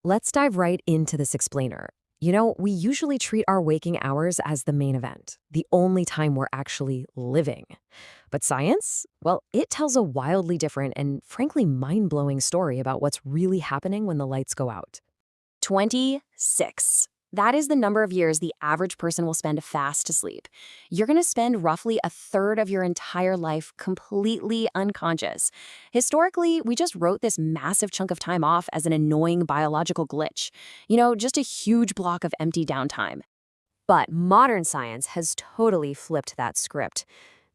Let's dive right into this explainer. We usually treat our waking hours as the main event, the only time we're actually living. But science? Well, it tells a wildly different and frankly mind-blowing story about what's really happening when the lights go out. 26. That is the number of years the average person will spend fast asleep. You're going to spend roughly a third of your entire life completely unconscious. Historically, we just wrote this massive chunk of time off as an annoying biological glitch. Just a huge block of empty downtime. But modern science has totally flipped that script.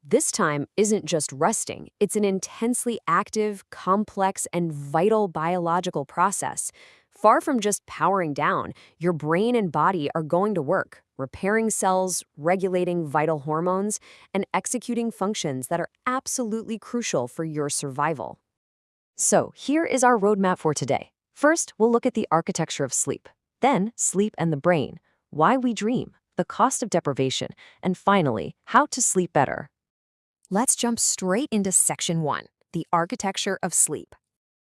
This time isn't just resting, it's an intensely active, complex, and vital biological process. Far from just powering down, your brain and body are going to work, repairing cells, regulating vital hormones, and executing functions that are absolutely crucial for your survival. So, here is our roadmap for today. First, we'll look at the architecture of sleep. Then, sleep and the brain, why we dream, the cost of deprivation, and finally, how to sleep better. Let's jump straight into Section 1, the architecture of sleep.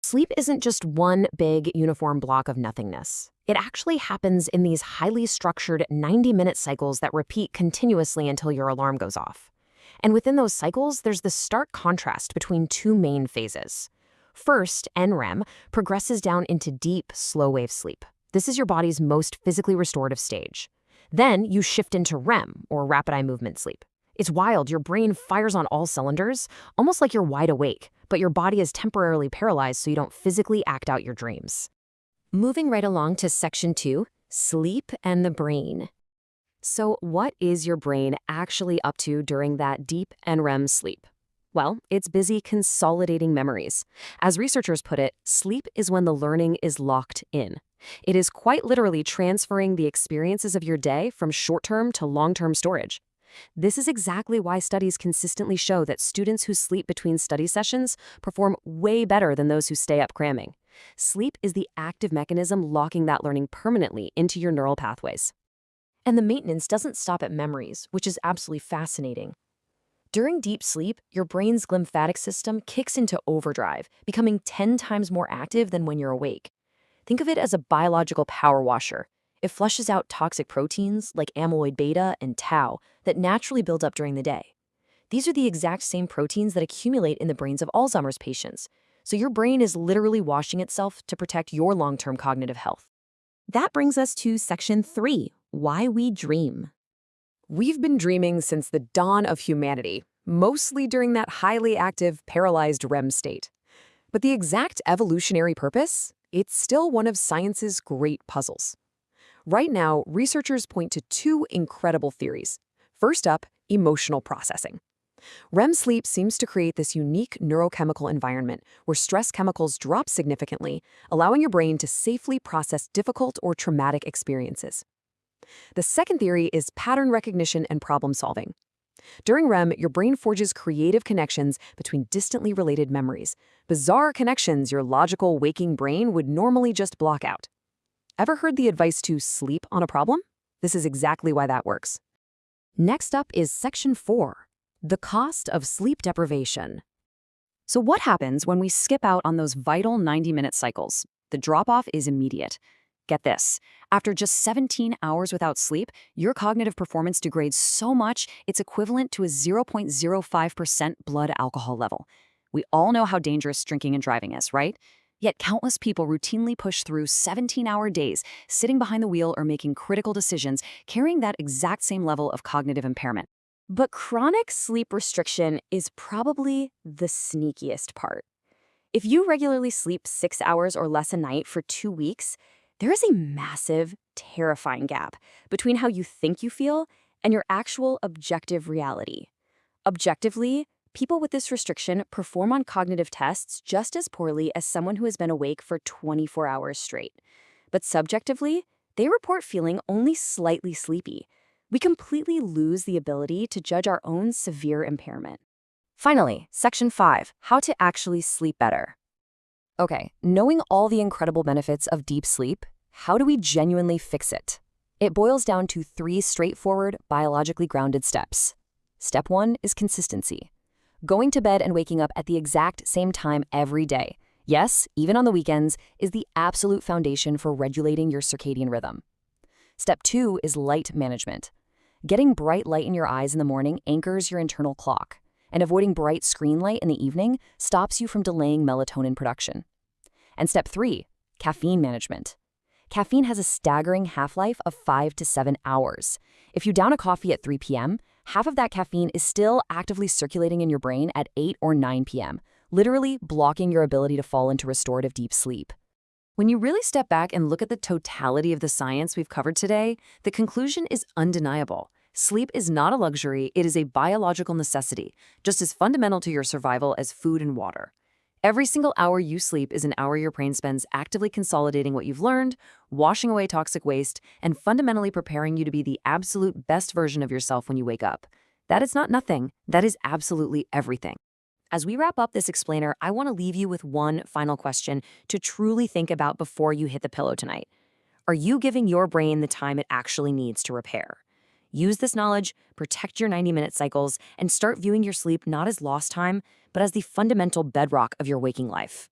Sleep isn't just one big, uniform block of nothingness. It actually happens in these highly structured 90-minute cycles that repeat continuously until your alarm goes off. And within those cycles, there's this stark contrast between two main phases. First, NREM progresses down into deep, slow-wave sleep. This is your body's most physically restorative stage. Then you shift into REM, or rapid eye movement sleep. It's wild. Your brain fires on all cylinders, almost like you're wide awake, but your body is temporarily paralyzed so you don't physically act out your dreams. Moving right along to Section 2, sleep and the brain. So what is your brain actually up to during that deep NREM sleep? Well, it's busy consolidating memories. As researchers put it, sleep is when the learning is locked in. It is quite literally transferring the experiences of your day from short-term to long-term storage. This is exactly why studies consistently show that students who sleep between study sessions perform way better than those who stay up cramming. Sleep is the active mechanism locking that learning permanently into your neural pathways. And the maintenance doesn't stop at memories, which is absolutely fascinating. During deep sleep, your brain's glymphatic system kicks into overdrive, becoming 10 times more active than when you're awake. Think of it as a biological power washer. It flushes out toxic proteins like amyloid beta and tau that naturally build up during the day. These are the exact same proteins that accumulate in the brains of Alzheimer's patients, so your brain is literally washing itself to protect your long-term cognitive health. That brings us to Section 3, why we dream. We've been dreaming since the dawn of humanity, mostly during that highly active, paralyzed REM state. But the exact evolutionary purpose? It's still one of science's great puzzles. Right now, researchers point to two incredible theories. First up, emotional processing. REM sleep seems to create this unique neurochemical environment where stress chemicals drop significantly, allowing your brain to safely process difficult or traumatic experiences. The second theory is pattern recognition and problem solving. During REM, your brain forges creative connections between distantly related memories, bizarre connections your logical waking brain would normally just block out. Ever heard the advice to sleep on a problem? This is exactly why that works. Next up is Section 4, the cost of sleep deprivation. So what happens when we skip out on those vital 90-minute cycles? The drop-off is immediate. Get this, after just 17 hours without sleep, your cognitive performance degrades so much it's equivalent to a 0.05% blood alcohol level. We all know how dangerous drinking and driving is, right? Yet countless people routinely push through 17-hour days, sitting behind the wheel or making critical decisions, carrying that exact same level of cognitive impairment. But chronic sleep restriction is probably the sneakiest part. If you regularly sleep 6 hours or less a night for 2 weeks, there is a massive, terrifying gap between how you think you feel and your actual objective reality. Objectively, people with this restriction perform on cognitive tests just as poorly as someone who has been awake for 24 hours straight. But subjectively, they report feeling only slightly sleepy. We completely lose the ability to judge our own severe impairment. Finally, Section 5, how to actually sleep better. Okay, knowing all the incredible benefits of deep sleep, how do we genuinely fix it? It boils down to 3 straightforward, biologically grounded steps. Step 1 is consistency. Going to bed and waking up at the exact same time every day. Yes, even on the weekends, is the absolute foundation for regulating your circadian rhythm. Step 2 is light management. Getting bright light in your eyes in the morning anchors your internal clock, and avoiding bright screen light in the evening stops you from delaying melatonin production. And step 3, caffeine management. Caffeine has a staggering half-life of 5 to 7 hours. If you down a coffee at 3 p.m., half of that caffeine is still actively circulating in your brain at 8 or 9 p.m., literally blocking your ability to fall into restorative deep sleep. When you really step back and look at the totality of the science we've covered today, the conclusion is undeniable. Sleep is not a luxury, it is a biological necessity, just as fundamental to your survival as food and water. Every single hour you sleep is an hour your brain spends actively consolidating what you've learned, washing away toxic waste, and fundamentally preparing you to be the absolute best version of yourself when you wake up. That is not nothing, that is absolutely everything. As we wrap up this explainer, I want to leave you with one final question to truly think about before you hit the pillow tonight. Are you giving your brain the time it actually needs to repair? Use this knowledge, protect your 90-minute cycles, and start viewing your sleep not as lost time, but as the fundamental bedrock of your waking life.